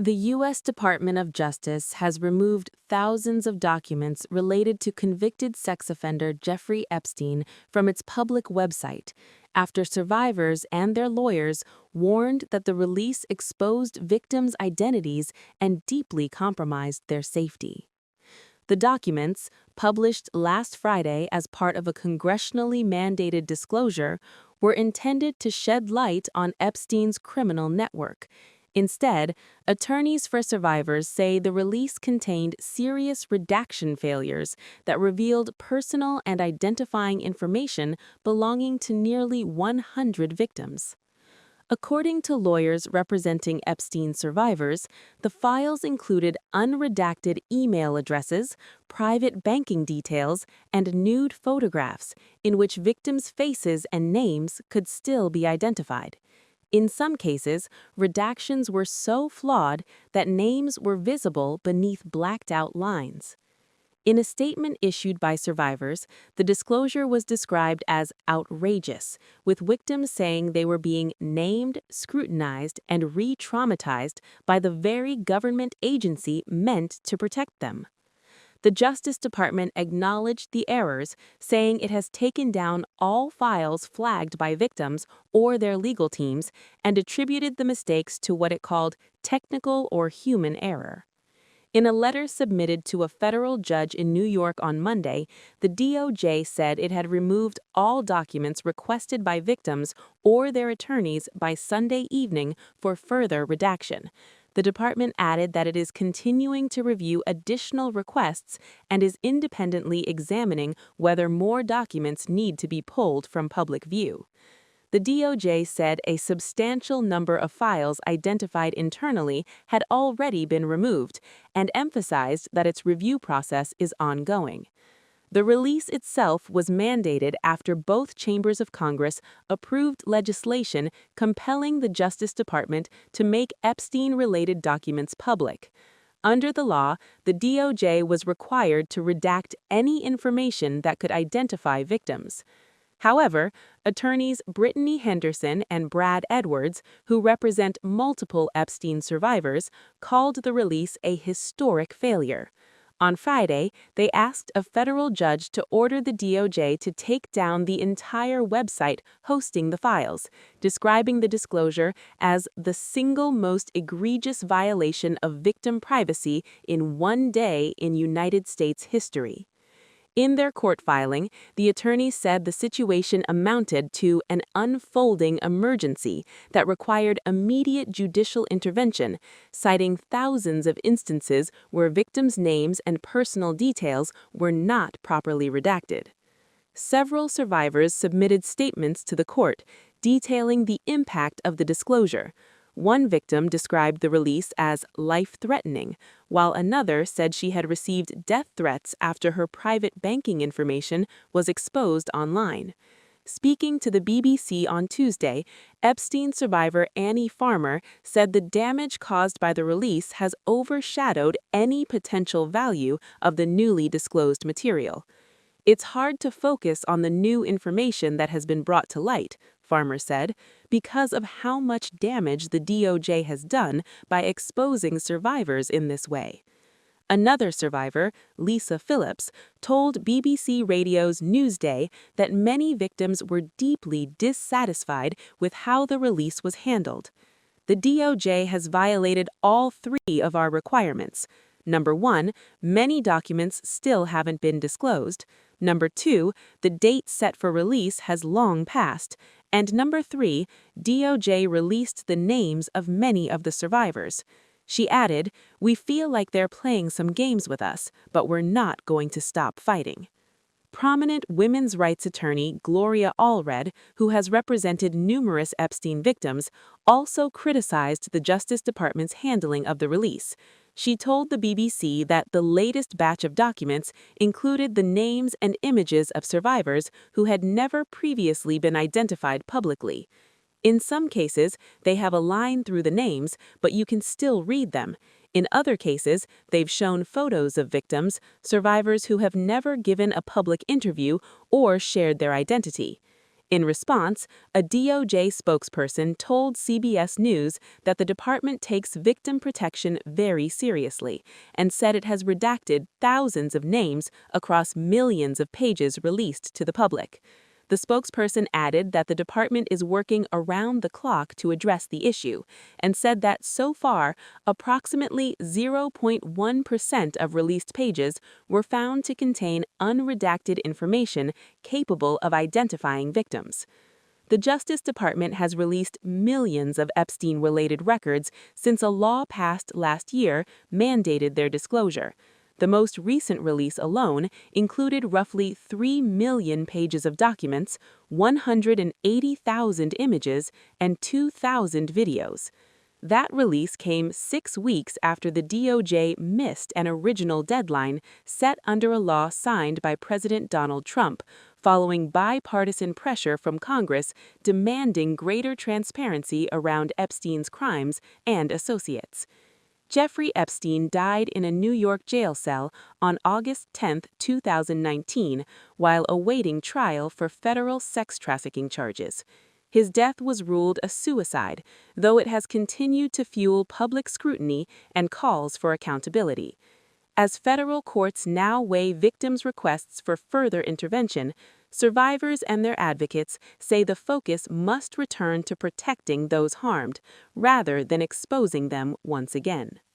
The U.S. Department of Justice has removed thousands of documents related to convicted sex offender Jeffrey Epstein from its public website after survivors and their lawyers warned that the release exposed victims' identities and deeply compromised their safety. The documents, published last Friday as part of a congressionally mandated disclosure, were intended to shed light on Epstein's criminal network. Instead, attorneys for survivors say the release contained serious redaction failures that revealed personal and identifying information belonging to nearly 100 victims. According to lawyers representing Epstein survivors, the files included unredacted email addresses, private banking details, and nude photographs in which victims' faces and names could still be identified. In some cases, redactions were so flawed that names were visible beneath blacked-out lines. In a statement issued by survivors, the disclosure was described as outrageous, with victims saying they were being named, scrutinized, and re-traumatized by the very government agency meant to protect them. The Justice Department acknowledged the errors, saying it has taken down all files flagged by victims or their legal teams and attributed the mistakes to what it called technical or human error. In a letter submitted to a federal judge in New York on Monday, the DOJ said it had removed all documents requested by victims or their attorneys by Sunday evening for further redaction. The department added that it is continuing to review additional requests and is independently examining whether more documents need to be pulled from public view. The DOJ said a substantial number of files identified internally had already been removed and emphasized that its review process is ongoing. The release itself was mandated after both chambers of Congress approved legislation compelling the Justice Department to make Epstein-related documents public. Under the law, the DOJ was required to redact any information that could identify victims. However, attorneys Brittany Henderson and Brad Edwards, who represent multiple Epstein survivors, called the release a historic failure. On Friday, they asked a federal judge to order the DOJ to take down the entire website hosting the files, describing the disclosure as the single most egregious violation of victim privacy in one day in United States history. In their court filing, the attorneys said the situation amounted to an unfolding emergency that required immediate judicial intervention, citing thousands of instances where victims' names and personal details were not properly redacted. Several survivors submitted statements to the court detailing the impact of the disclosure. One victim described the release as life-threatening, while another said she had received death threats after her private banking information was exposed online. Speaking to the BBC on Tuesday, Epstein survivor Annie Farmer said the damage caused by the release has overshadowed any potential value of the newly disclosed material. It's hard to focus on the new information that has been brought to light, Farmer said, because of how much damage the DOJ has done by exposing survivors in this way. Another survivor, Lisa Phillips, told BBC Radio's Newsday that many victims were deeply dissatisfied with how the release was handled. The DOJ has violated all three of our requirements. Number one, many documents still haven't been disclosed. Number two, the date set for release has long passed. And number three, DOJ released the names of many of the survivors. She added, "We feel like they're playing some games with us, but we're not going to stop fighting." Prominent women's rights attorney Gloria Allred, who has represented numerous Epstein victims, also criticized the Justice Department's handling of the release. She told the BBC that the latest batch of documents included the names and images of survivors who had never previously been identified publicly. In some cases, they have a line through the names, but you can still read them. In other cases, they've shown photos of victims, survivors who have never given a public interview or shared their identity. In response, a DOJ spokesperson told CBS News that the department takes victim protection very seriously and said it has redacted thousands of names across millions of pages released to the public. The spokesperson added that the department is working around the clock to address the issue and said that so far, approximately 0.1% of released pages were found to contain unredacted information capable of identifying victims. The Justice Department has released millions of Epstein-related records since a law passed last year mandated their disclosure. The most recent release alone included roughly 3 million pages of documents, 180,000 images, and 2,000 videos. That release came 6 weeks after the DOJ missed an original deadline set under a law signed by President Donald Trump, following bipartisan pressure from Congress demanding greater transparency around Epstein's crimes and associates. Jeffrey Epstein died in a New York jail cell on August 10, 2019, while awaiting trial for federal sex trafficking charges. His death was ruled a suicide, though it has continued to fuel public scrutiny and calls for accountability. As federal courts now weigh victims' requests for further intervention, survivors and their advocates say the focus must return to protecting those harmed, rather than exposing them once again.